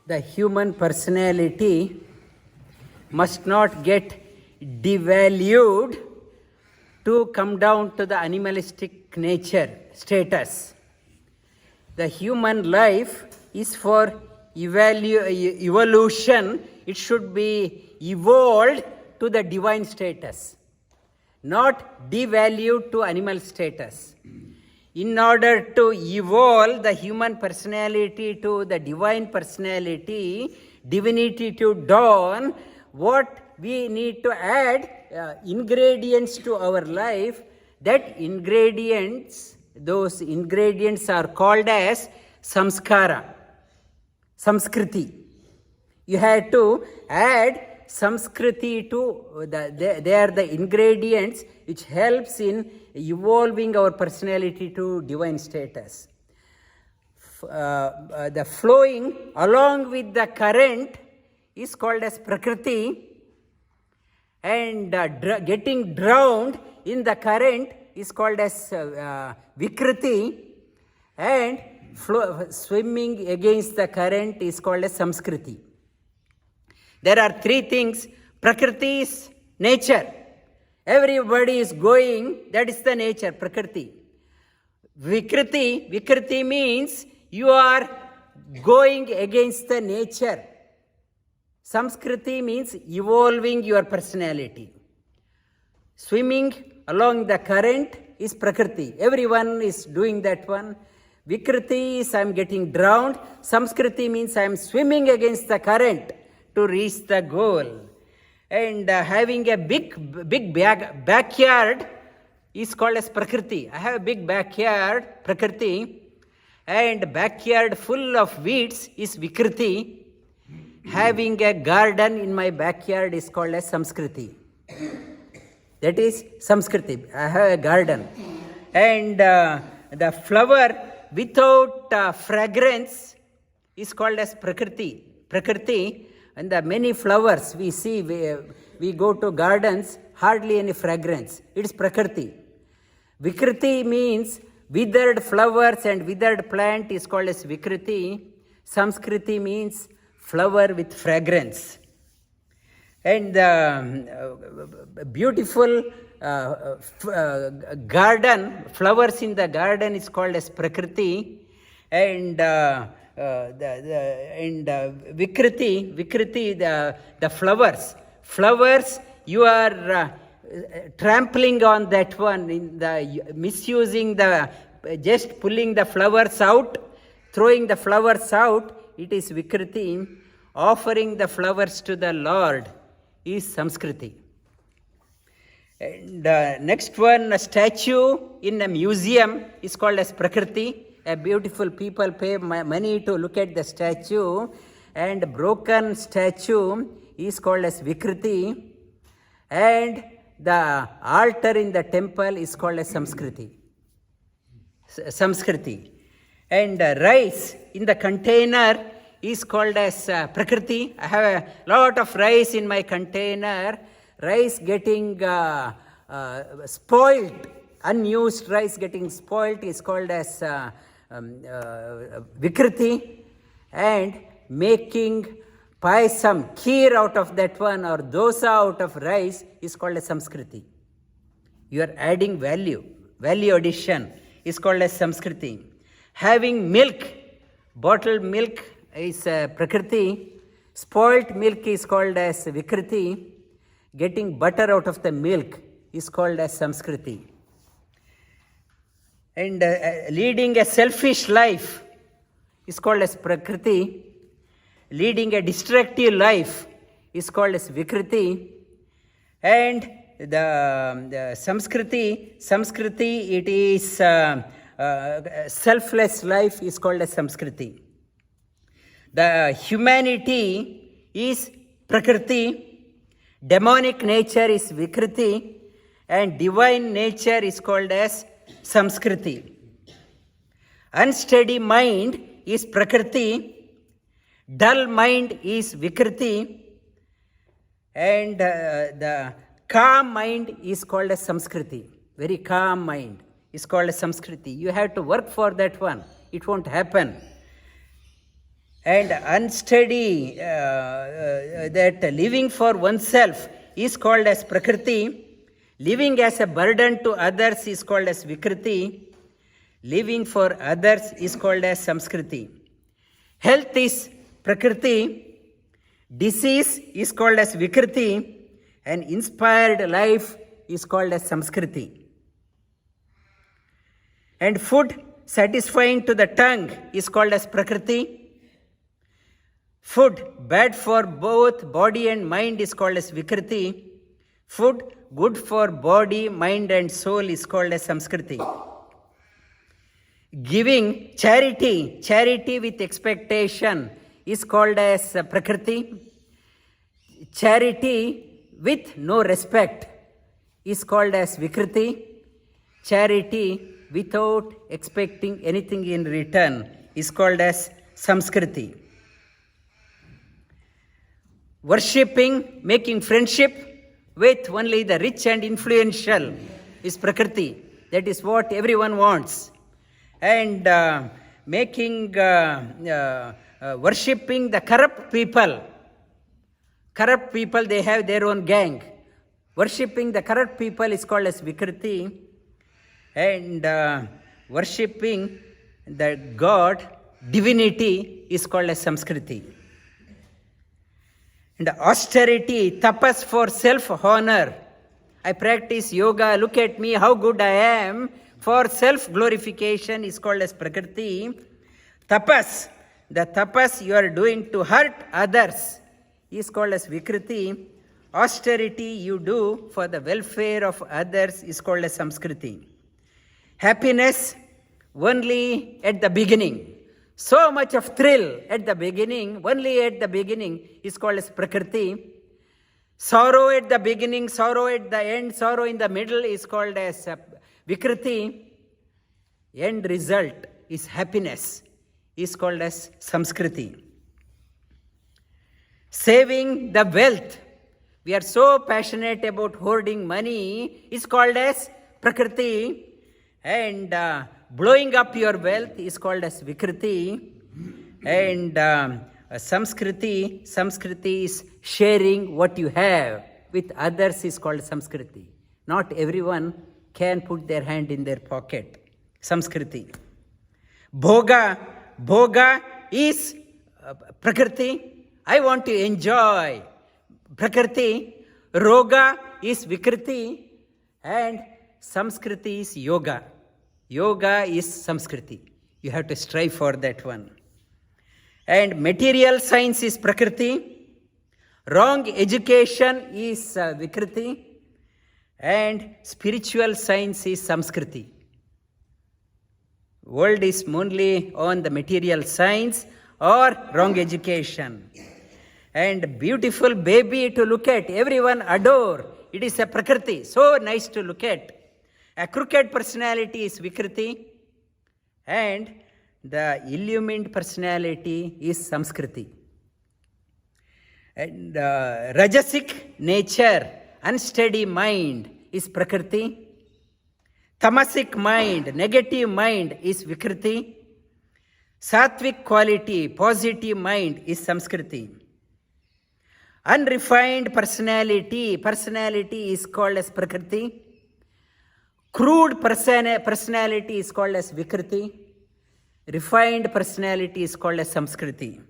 the human personality must not get devalued to come down to the animalistic nature status. The human life is for evolution. It should be evolved to the divine status, not devalued to animal status. In order to evolve the human personality to the divine personality, divinity to dawn, what we need to add ingredients to our life. That ingredients, those ingredients are called as samskara, Samskriti. You have to add Samskriti to they are the ingredients which helps in evolving our personality to divine status. The flowing along with the current is called as Prakriti, and getting drowned in the current is called as Vikriti, and swimming against the current is called as Samskriti. There are three things. Prakriti is nature. Everybody is going, that is the nature, Prakriti. Vikriti means you are going against the nature. Samskriti means evolving your personality. Swimming along the current is Prakriti. Everyone is doing that one. Vikriti is I am getting drowned. Samskriti means I am swimming against the current to reach the goal. And having a big backyard is called as Prakriti. I have a big backyard, Prakriti, and backyard full of weeds is Vikriti. Having a garden in my backyard is called as Samskriti. That is Samskriti. I have a garden. And the flower without fragrance is called as Prakriti. Prakriti, and the many flowers we see, we go to gardens, hardly any fragrance. It is Prakriti. Vikriti means withered flowers and withered plant is called as Vikriti. Samskriti means flower with fragrance. And beautiful garden, flowers in the garden is called as Prakriti. And Vikriti, the flowers, you are trampling on that one, in the misusing just pulling the flowers out, throwing the flowers out, it is Vikriti. Offering the flowers to the Lord is Samskriti. And next one, a statue in a museum is called as Prakriti. A beautiful people pay money to look at the statue, and broken statue is called as Vikriti, and the altar in the temple is called as Samskriti. And rice in the container is called as Prakriti. I have a lot of rice in my container. Rice getting spoilt, unused rice getting spoilt is called as Vikriti. And making payasam, kheer out of that one, or dosa out of rice is called as Samskriti. You are adding value addition is called as Samskriti. Having milk, bottled milk is Prakriti. Spoilt milk is called as Vikriti. Getting butter out of the milk is called as Samskriti. And leading a selfish life is called as Prakriti. Leading a destructive life is called as Vikriti. And the Samskriti, it is selfless life is called as Samskriti. The humanity is Prakriti. Demonic nature is Vikriti, and divine nature is called as Samskriti. Unsteady mind is Prakriti, dull mind is Vikriti, and the calm mind is called as Samskriti. Very calm mind is called as Samskriti. You have to work for that one. It won't happen. And unsteady, that living for oneself is called as Prakriti. Living as a burden to others is called as Vikriti. Living for others is called as Samskriti. Health is Prakriti. Disease is called as Vikriti. And inspired life is called as Samskriti. And food satisfying to the tongue is called as Prakriti. Food bad for both body and mind is called as Vikriti. Food good for body, mind and soul is called as Samskriti. Giving charity with expectation is called as Prakriti. Charity with no respect is called as Vikriti. Charity without expecting anything in return is called as Samskriti. Worshipping, making friendship with only the rich and influential is Prakriti. That is what everyone wants. And worshipping the corrupt people, they have their own gang. Worshipping the corrupt people is called as Vikriti. And worshipping the God, divinity, is called as Samskriti. And austerity, tapas for self-honor. I practice yoga, look at me, how good I am. For self-glorification is called as Prakriti. Tapas, the tapas you are doing to hurt others is called as Vikriti. Austerity you do for the welfare of others is called as Samskriti. Happiness only at the beginning. So much of thrill at the beginning, only at the beginning, is called as Prakriti. Sorrow at the beginning, sorrow at the end, sorrow in the middle is called as Vikriti. End result is happiness, is called as Samskriti. Saving the wealth. We are so passionate about hoarding money, is called as Prakriti. And blowing up your wealth is called as Vikriti. And Samskriti is sharing what you have with others is called Samskriti. Not everyone can put their hand in their pocket. Samskriti. Bhoga is Prakriti. I want to enjoy. Prakriti. Roga is Vikriti. And Samskriti is yoga. Yoga is Samskriti. You have to strive for that one. And material science is Prakriti. Wrong education is Vikriti. And spiritual science is Samskriti. World is only on the material science or wrong education. And beautiful baby to look at, everyone adore. It is a Prakriti, so nice to look at. A crooked personality is Vikriti. And the illumined personality is Samskriti. And Rajasic nature, unsteady mind, is Prakriti. Tamasic mind, negative mind, is Vikriti. Sattvic quality, positive mind, is Samskriti. Unrefined personality is called as Prakriti. Crude personality is called as Vikriti. Refined personality is called as Samskriti.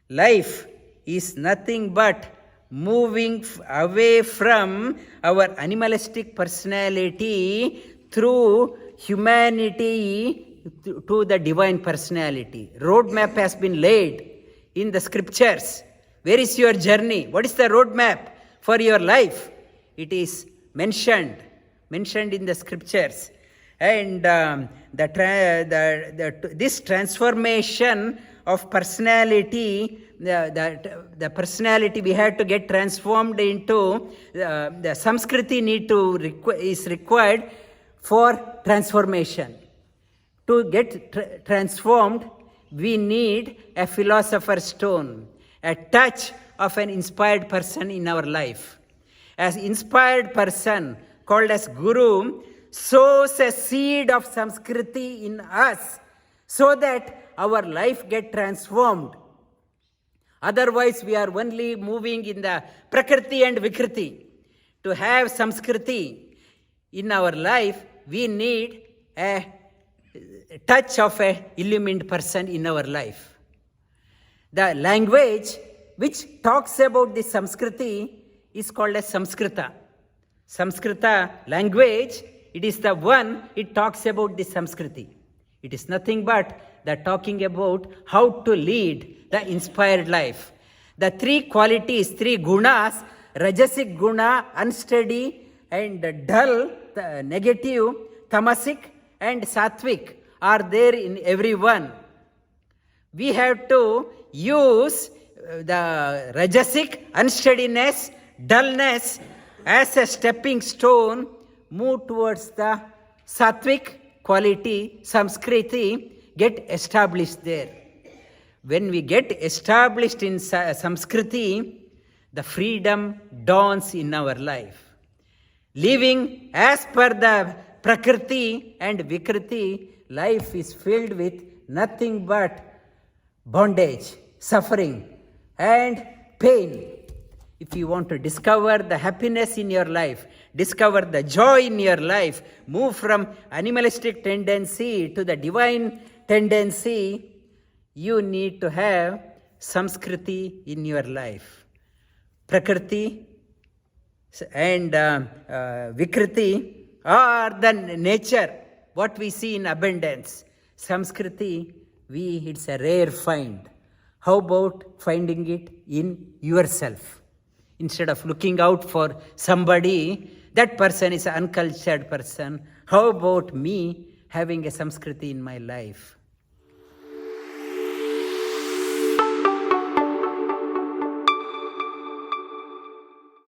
Life is nothing but moving away from our animalistic personality through humanity to the divine personality. Roadmap has been laid in the scriptures. Where is your journey? What is the roadmap for your life? It is mentioned in the scriptures. And this transformation of personality, the personality we have to get transformed into, the Samskriti is required for transformation. To get transformed, we need a philosopher's stone, a touch of an inspired person in our life. As inspired person called as Guru sows a seed of Samskriti in us so that our life get transformed. Otherwise, we are only moving in the Prakriti and Vikriti. To have Samskriti in our life, we need a touch of a illumined person in our life. The language which talks about the Samskriti is called as Samskrita. Samskrita language, it is the one, it talks about the Samskriti. It is nothing but the talking about how to lead the inspired life. The three qualities, three gunas, Rajasic guna, unsteady and dull, negative, tamasic and sattvic are there in everyone. We have to use the Rajasic, unsteadiness, dullness as a stepping stone, move towards the sattvic quality, Samskriti, get established there. When we get established in Samskriti, the freedom dawns in our life. Living as per the Prakriti and Vikriti, life is filled with nothing but bondage, suffering, and pain. If you want to discover the happiness in your life, discover the joy in your life, move from animalistic tendency to the divine tendency, you need to have Samskriti in your life. Prakriti and Vikriti are the nature, what we see in abundance. Samskriti, it's a rare find. How about finding it in yourself? Instead of looking out for somebody, that person is an uncultured person. How about me having a Samskriti in my life?